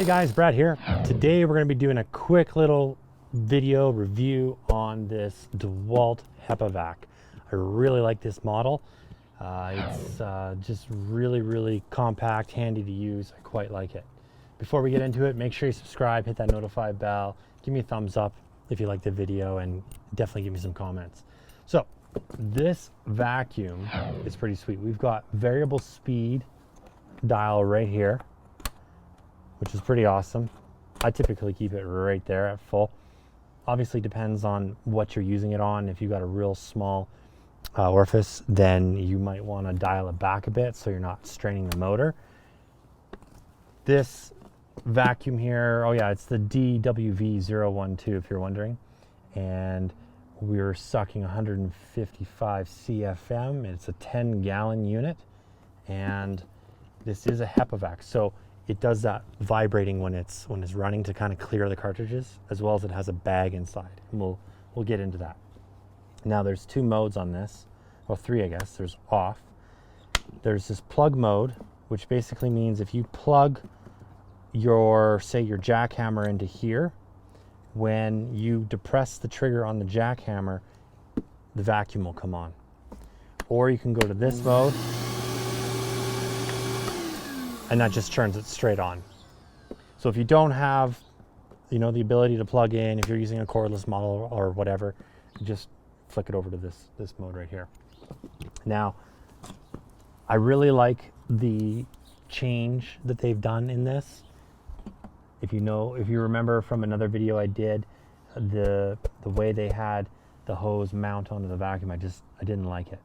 Hey guys, Brad here. Today we're going to be doing a quick little video review on this Dewalt Hepa Vac. I really like this model. It's just really compact, handy to use. I quite like it. Before we get into it, make sure you subscribe, hit that notify bell, give me a thumbs up if you like the video, and definitely give me some comments. So this vacuum is pretty sweet. We've got variable speed dial right here, which is pretty awesome. I typically keep it right there at full. Obviously depends on what you're using it on. If you've got a real small orifice, then you might want to dial it back a bit so you're not straining the motor. This vacuum here, oh yeah, it's the DWV012 if you're wondering. And we're sucking 155 CFM. It's a 10-gallon unit. And this is a Hepa Vac. So it does that vibrating when it's running to kind of clear the cartridges, as well as it has a bag inside, and we'll get into that. Now there's two modes on this, well three I guess. There's off. There's this plug mode, which basically means if you plug your jackhammer into here, when you depress the trigger on the jackhammer, the vacuum will come on. Or you can go to this mode, and that just turns it straight on. So if you don't have, the ability to plug in, if you're using a cordless model or whatever, just flick it over to this mode right here. Now, I really like the change that they've done in this. If you remember from another video I did, the way they had the hose mount onto the vacuum, I didn't like it.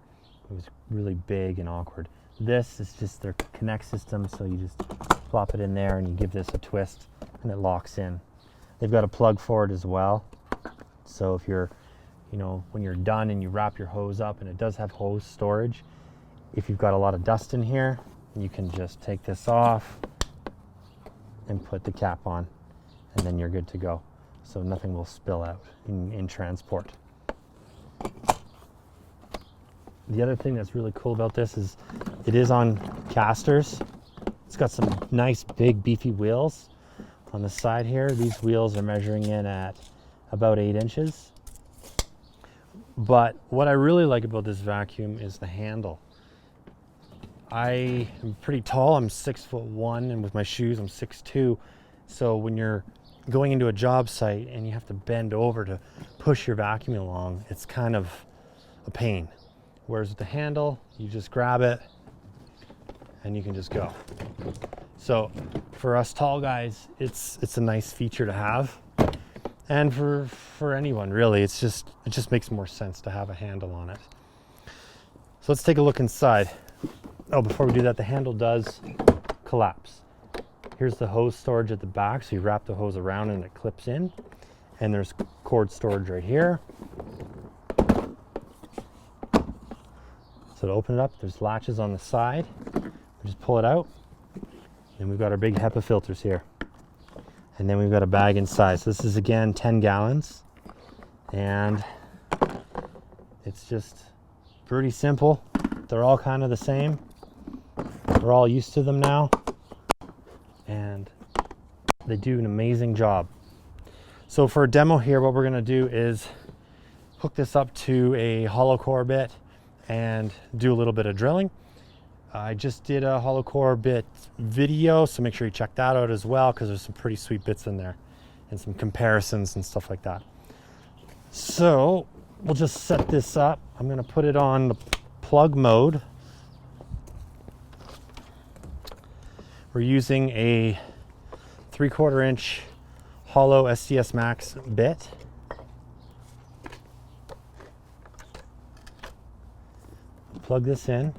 It was really big and awkward. This is just their connect system, so you just plop it in there and you give this a twist and it locks in. They've got a plug for it as well. So if you're, when you're done and you wrap your hose up, and it does have hose storage, if you've got a lot of dust in here, you can just take this off and put the cap on, and then you're good to go. So nothing will spill out in transport. The other thing that's really cool about this is it is on casters. It's got some nice big beefy wheels on the side here. These wheels are measuring in at about 8 inches. But what I really like about this vacuum is the handle. I am pretty tall. I'm 6'1", and with my shoes I'm 6'2". So when you're going into a job site and you have to bend over to push your vacuum along, it's kind of a pain. Whereas with the handle, you just grab it and you can just go. So for us tall guys, it's a nice feature to have. And for anyone really, it just makes more sense to have a handle on it. So let's take a look inside. Oh, before we do that, the handle does collapse. Here's the hose storage at the back, so you wrap the hose around and it clips in. And there's cord storage right here. So to open it up, there's latches on the side. We just pull it out, and we've got our big HEPA filters here. And then we've got a bag inside. So this is again 10 gallons, and it's just pretty simple. They're all kind of the same. We're all used to them now, and they do an amazing job. So for a demo here, what we're gonna do is hook this up to a hollow core bit and do a little bit of drilling. I just did a hollow core bit video, so make sure you check that out as well, because there's some pretty sweet bits in there and some comparisons and stuff like that. So we'll just set this up. I'm gonna put it on the plug mode. We're using a 3/4 inch hollow SDS Max bit. Plug this in.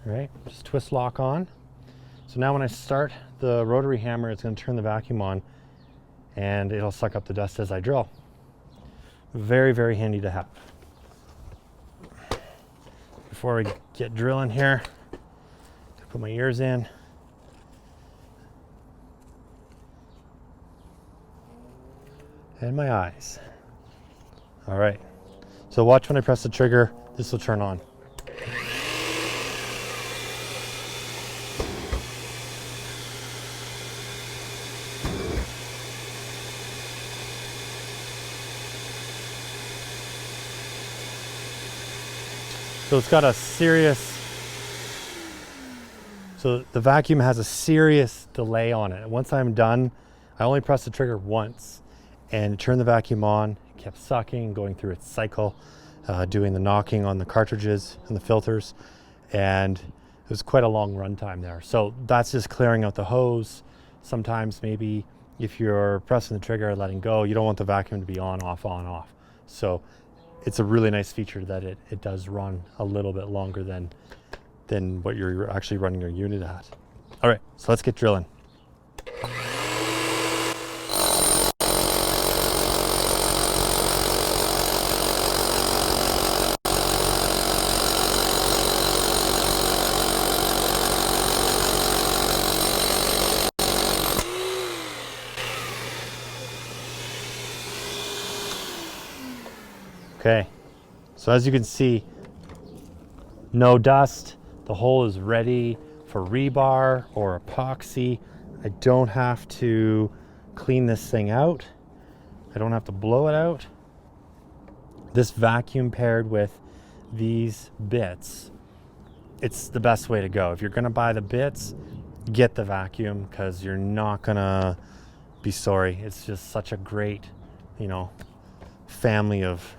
All right, just twist lock on. So now when I start the rotary hammer, it's going to turn the vacuum on, and it'll suck up the dust as I drill. Very handy to have. Before I get drilling here, put my ears in. And my eyes. All right, So watch when I press the trigger, this will turn on. So it's got a serious, so the vacuum has a serious delay on it. Once I'm done, I only pressed the trigger once and it turned the vacuum on. It kept sucking, going through its cycle, doing the knocking on the cartridges and the filters. And it was quite a long run time there. So that's just clearing out the hose. Sometimes maybe if you're pressing the trigger and letting go, you don't want the vacuum to be on, off, on, off. So it's a really nice feature that it does run a little bit longer than what you're actually running your unit at. All right, so let's get drilling. Okay, so as you can see, no dust. The hole is ready for rebar or epoxy. I don't have to clean this thing out. I don't have to blow it out. This vacuum paired with these bits, it's the best way to go. If you're gonna buy the bits, get the vacuum because you're not gonna be sorry. It's just such a great, you know, family of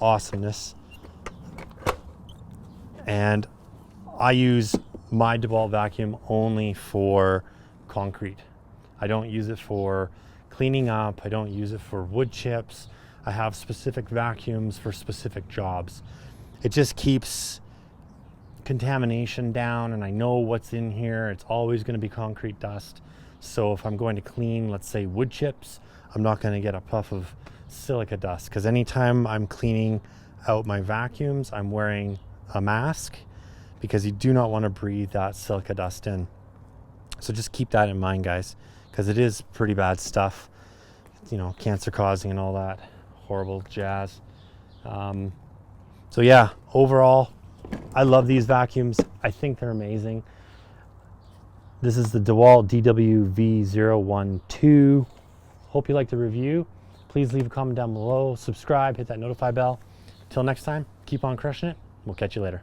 awesomeness. And I use my Dewalt vacuum only for concrete. I don't use it for cleaning up. I don't use it for wood chips. I have specific vacuums for specific jobs. It just keeps contamination down, and I know what's in here. It's always going to be concrete dust. So if I'm going to clean, let's say, wood chips, I'm not going to get a puff of silica dust, because anytime I'm cleaning out my vacuums, I'm wearing a mask because you do not want to breathe that silica dust in. So just keep that in mind, guys, because it is pretty bad stuff, you know, cancer causing and all that horrible jazz. So yeah, overall, I love these vacuums. I think they're amazing. This is the Dewalt DWV012. Hope you liked the review. Please leave a comment down below, subscribe, hit that notify bell. Till next time, keep on crushing it. We'll catch you later.